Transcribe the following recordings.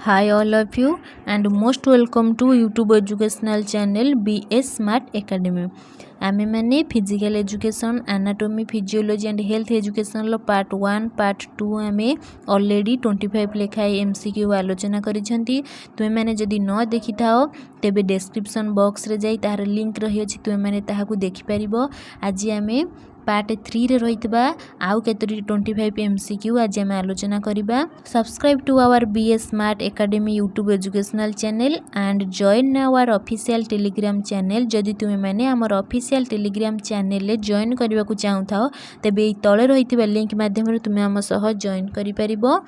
Hi all of you and most welcome to YouTube educational channel BS Smart Academy. आमे माने physical education anatomy physiology and health education low part 1 part 2 आमे already 25 लेखाए MCQ आलोचना करिसंती। तुमे माने जदि न देखि थाओ तेबे डिस्क्रिप्शन बॉक्स रे जाई तार लिंक रही अछि, तुमे माने ताहाकू देखि परिबो। आज आमे पार्ट 3 रे रहितबा आउ केतरी 25 एमसीक्यू आज आमे आलोचना करिबा। Subscribe to our BS smart academy YouTube educational channel and join our official Telegram channel. जदि तुमे माने हमर ऑफिशियल टेलीग्राम चैनल ले जॉइन करबा को चाहू थाओ तेबे एई तळे रहितबा लिंक माध्यम रे तुमे हम सह जॉइन करि परिबो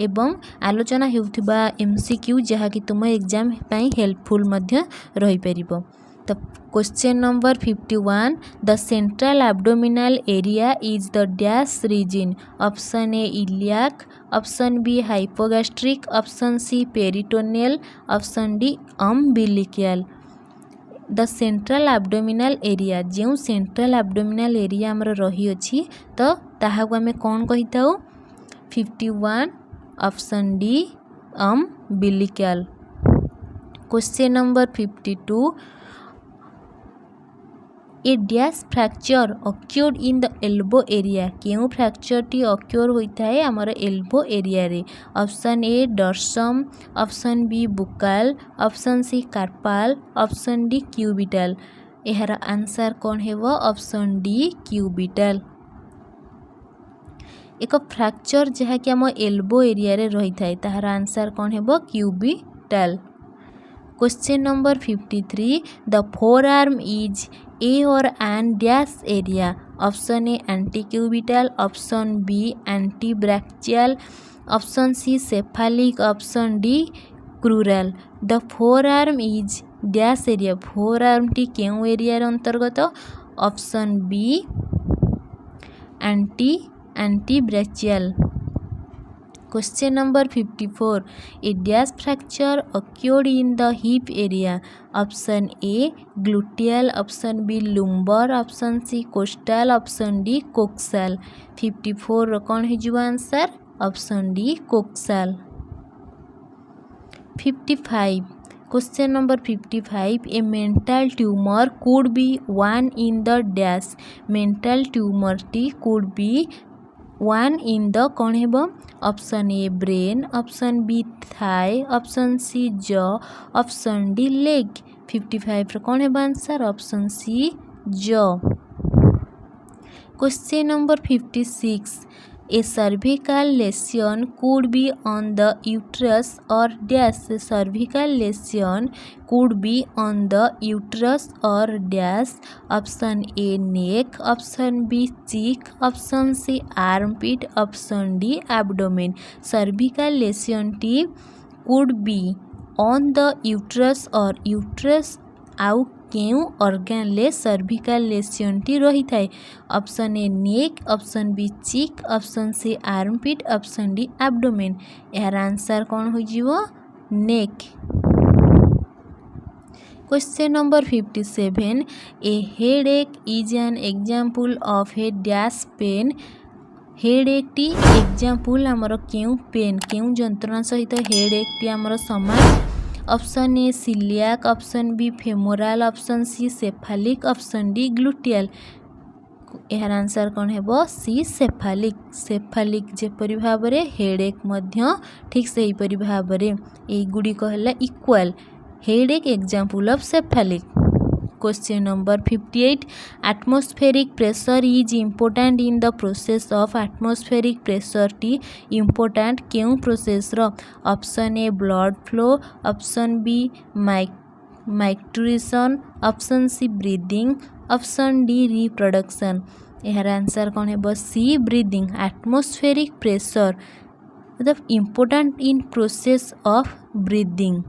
एवं आलोचना हेउथिबा एमसीक्यू जहा कि तुम एग्जाम पई हेल्पफुल मध्य रहि परिबो। The question number 51. The central abdominal area is the dash region. Option A iliac, option B hypogastric, option C peritoneal, option D umbilical. The central abdominal area जो central abdominal area हमर रही अछि तो ताहाको आमे कोन कहिताउ 51 option D umbilical. Question number 52. A dash fracture occurred in the elbow area. केउ फ्रैक्चर टी occur होता है हमारा elbow area रे? Option A dorsum, option B buccal, option C carpal, option D cubital. एहर आंसर कौन है वो? Option D cubital. एक फ्रैक्चर जहाँ कि आम एल्बो एरिया रे रही थाए ताहार आंसर कौन है वो? Cubital. Question number 53. The forearm is a or an dash area. Option A antecubital, option B antebrachial, option C cephalic, option D crural. The forearm is dash area. forearm टी केउ area अंतर्गत? Option B antebrachial. Question number 54. A dash fracture occurred in the hip area. Option A gluteal, option B lumbar, option C costal, option D coxal. 54 कौन है जो answer? Option D coxal. 55. Question number 55. A mental tumor could be one in the dash. Mental tumor टी could be one in the कौन है? Option A brain, option B thigh, option C jaw, option D leg. 55 कौन है answer? Option C jaw. Question number 56. A cervical lesion could be on the uterus or dash. Cervical lesion could be on the uterus or dash. Option A neck, option B cheek, option C armpit, option D abdomen. Cervical lesion T could be on the uterus or uterus आउ केउ organ ले cervical लेसियन टी रही थाए? Option A neck, option B cheek, option C armpit, option D abdomen. यार answer कौन हो जीवो? Neck. Question number 57. A headache is an example of a dash pain. Headache टी एग्जांपल आमर केउ पेन केउ जंत्रणा सहित हेडेक टी आमर समान? Option A celiac, option B femoral, option C cephalic, option D gluteal. यार आंसर कौन है? सी सेफालिक। सेफालिक जेपरि भाबरे हेडेक मध्य ठीक से हीपरि भाबरे एई गुडी कहला equal. Headache example of सेफालिक। Question number 58. Atmospheric pressure is important in the process of. Atmospheric pressure टी important केउ process रो? Option A blood flow, option B micturition, option C breathing, option D reproduction. यार answer कौन है? C breathing. Atmospheric pressure मतलब important in process of breathing.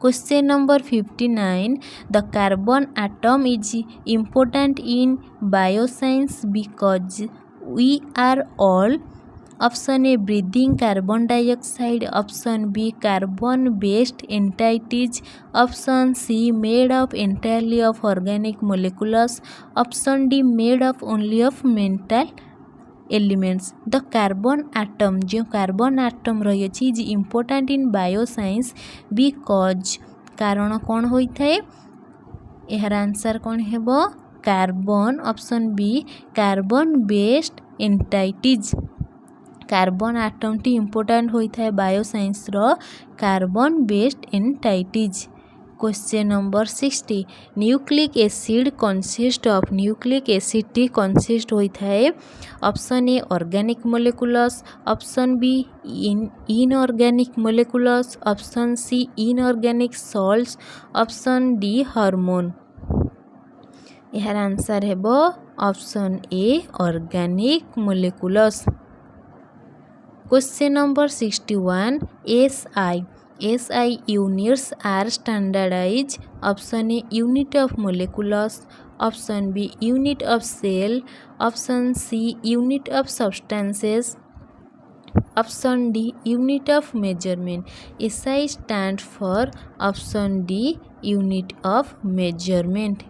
Question number 59. The carbon atom is important in bioscience because we are all. Option A breathing carbon dioxide, option B carbon based entities, option C made up entirely of organic molecules, option D made up only of metal elements the carbon atom जो carbon atom रही is important in bioscience because कारण कौन होता है यार answer कौन है carbon option B carbon based entities carbon atom टी इम्पोर्टाट होता है बायोसाइंस रो carbon based entities. Question number 60 nucleic acid consist of nucleic acid टी कंसिस्ट होता है option A organic molecules option B inorganic molecules option C inorganic salts option D hormone यार answer है option A organic molecules. Question number 61 SI units are standardized option A unit of molecules option B unit of cell option C unit of substances option D unit of measurement SI stand for option D unit of measurement।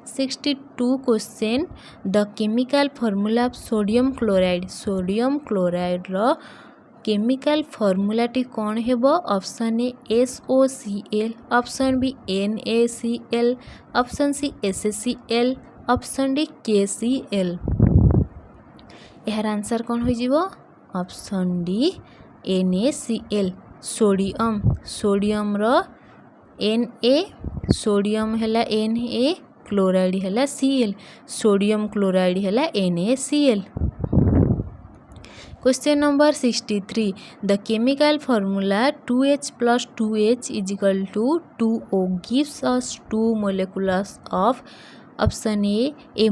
62 question the chemical formula of sodium chloride रो chemical formula टी कौन है option A SOCl option B NaCl option C SaCl option D KCl यार answer कौन हो option D NaCl sodium रो Na sodium है Na chloride है Cl सोडियम क्लोराइड है NaCl। Question number 63 the chemical formula 2H plus 2H is equal to 2O gives us 2 molecules of option A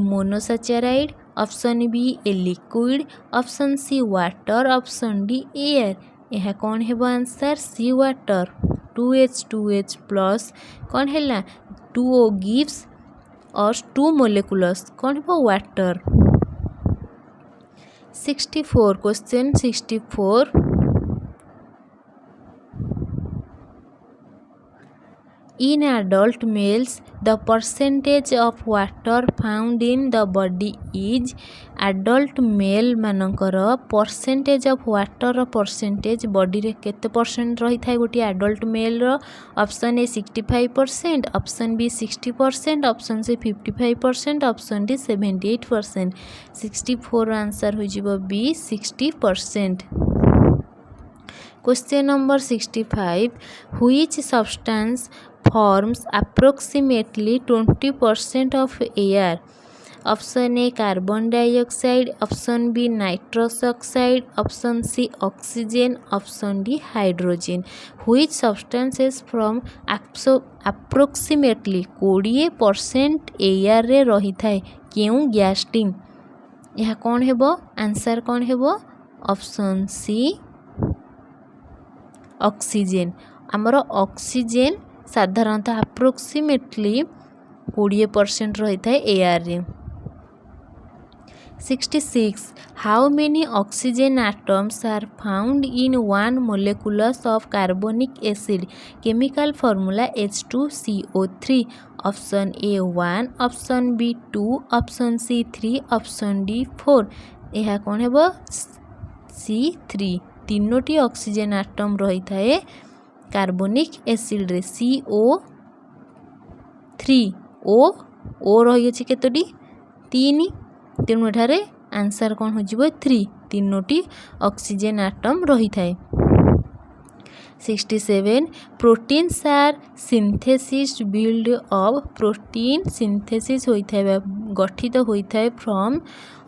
monosaccharide option B a liquid option C water option D air यह कौन है answer C water 2H plus कौन है 2O gives और 2 molecules कौन है water. 64 question 64 in adult males the percentage of water found in the body is adult male मानकर percentage of water percentage body रे केते परसेंट रही था गोटे adult male रो option A 65% option B 60% option C 55% option D 78%। 64 answer हो जिवो B 60%। Question number 65 which substance forms approximately 20% of air option A carbon dioxide option B nitrous oxide option C oxygen option D hydrogen which substances from approximately 20% air रे रही थाए क्यों गैसटिंग यह कौन है answer कौन है ऑप्शन सी ऑक्सीजन आमर ऑक्सीजन साधारणतः अप्रोक्सीमेटली 20% रही था एयर रे। 66 how many oxygen atoms are found in one molecules of carbonic acid chemical formula H2CO3 option A 1 option B 2 option C 3 option D 4 यह कौन है C3 तीनोटी ऑक्सीजन एटम रही थाए कार्बोनिक एसिड रे CO3 ओ रही केतोटी 3 तेणु एठारे आंसर कौन हो 3 तीनोटी ऑक्सीजन एटम रही थाए। 67 proteins are synthesis build of protein synthesis होता है गठित होता है from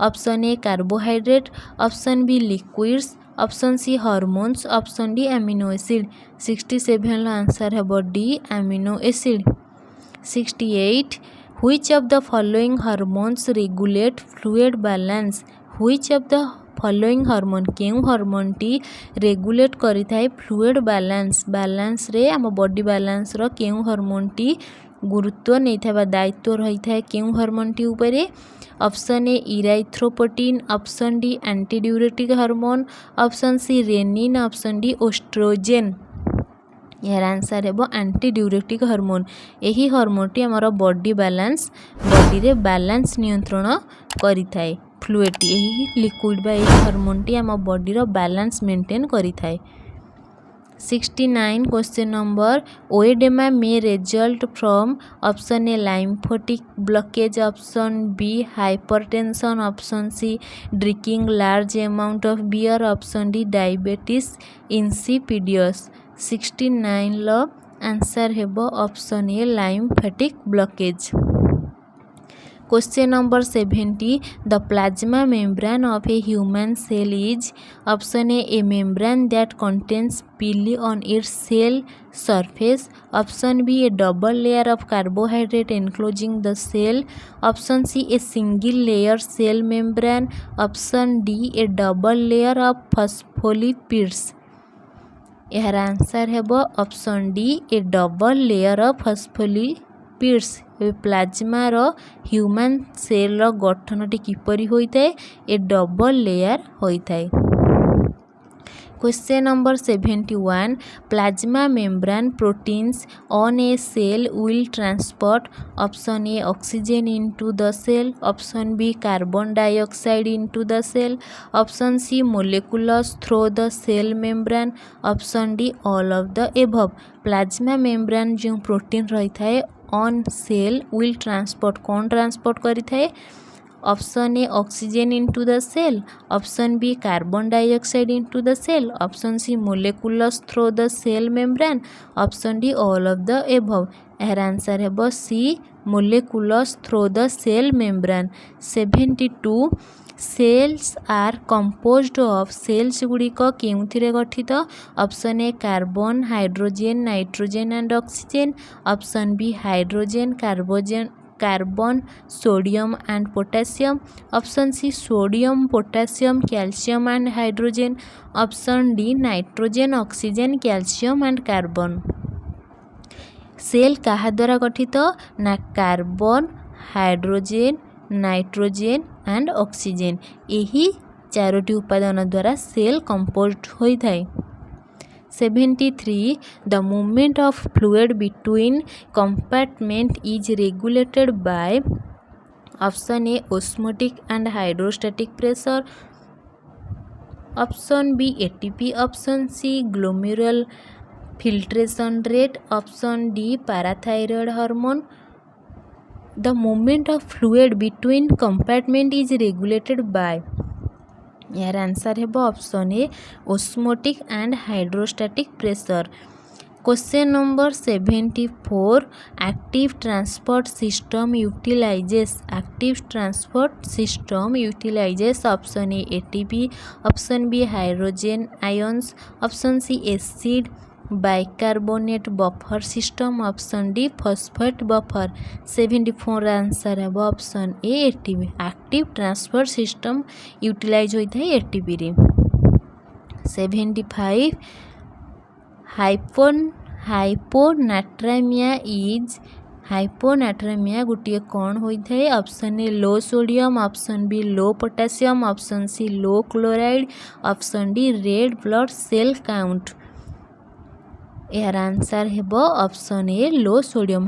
option A carbohydrate option B liquids option C hormones option D amino acid. 67 answer है D amino acid. 68 which of the following hormones regulate fluid balance which of the following hormone केउ hormone टी regulate करि थाए fluid balance रे आम body balance रो केउ hormone T गुरुत्व नहीं था दायित्व रही थाए केउ हार्मोन टी उपरे option A erythropoietin option D antidiuretic hormone option C renin option D oestrogen यार आंसर है एंटीड्यूरेटिक हार्मोन यही हार्मोन टी आमर बॉडी रे बैलेंस नियंत्रण करि थाए फ्लुइड यही लिक्विड बा हार्मोन टी आम बॉडी रो बैलेंस मेंटेन करि थाए। 69 question number oedema may result from option A lymphatic blockage, option B hypertension, option C drinking large amount of beer, option D diabetes इंसिपिडियस। 69 low answer हेबो option A lymphatic blockage। Question number 70 the plasma membrane of a human cell is option a membrane that contains pili on its cell surface, option b a double layer of carbohydrate enclosing the cell, option c a single layer cell membrane, option d a double layer of phospholipids। यार answer हेबो option D a double layer of phospholipids. Plasma रो human cell रो गठनटी किपरि होइताए a double layer होइताए। Question number 71 plasma membrane proteins on a cell will transport option A oxygen into the cell, option B carbon dioxide into the cell, option C molecules through the cell membrane, option D all of the above. Plasma membrane जो protein रही थाए on cell will transport कौन transport करि थाए, option A oxygen into the cell, option B carbon dioxide into the cell, option C molecules through the cell membrane, option D all of the above. यार answer हेबो C molecules through the cell membrane. 72 cells are composed of cells गुड़िक केउथिरे गठित, option A carbon hydrogen nitrogen and oxygen, option B hydrogen carbon sodium and potassium, option C sodium potassium calcium and hydrogen, option D nitrogen oxygen calcium and carbon. Cell कहा द्वारा गठित ना carbon hydrogen nitrogen and oxygen यही चारोटी उपादान द्वारा cell composed होता है। 73 the movement of fluid between compartment is regulated by option A osmotic and hydrostatic pressure, option B ATP, option C glomerular filtration rate, option D parathyroid hormone। The movement of fluid between compartment is regulated by यार answer है option A osmotic and hydrostatic pressure. Question number 74 active transport system utilises option A ATP, option B hydrogen ions, option C acid bicarbonate buffer system, option D phosphate buffer. 74 answer है option A ATP. Active transfer system utilise होता है ATP रे। 75 हाइपोनाट्रेमिया गोटे कौन होता है, option A low sodium, option B low potassium, option C low chloride, option D red blood cell count. यार answer हेबो option A low sodium.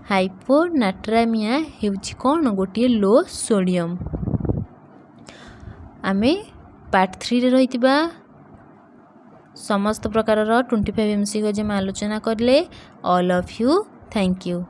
Hyponatraemia हेउछि कौन गोटे लो सोडियम। आमे पार्ट 3 रे रहितबा समस्त प्रकार 25 MCQ जे आलोचना करले। All of you thank you.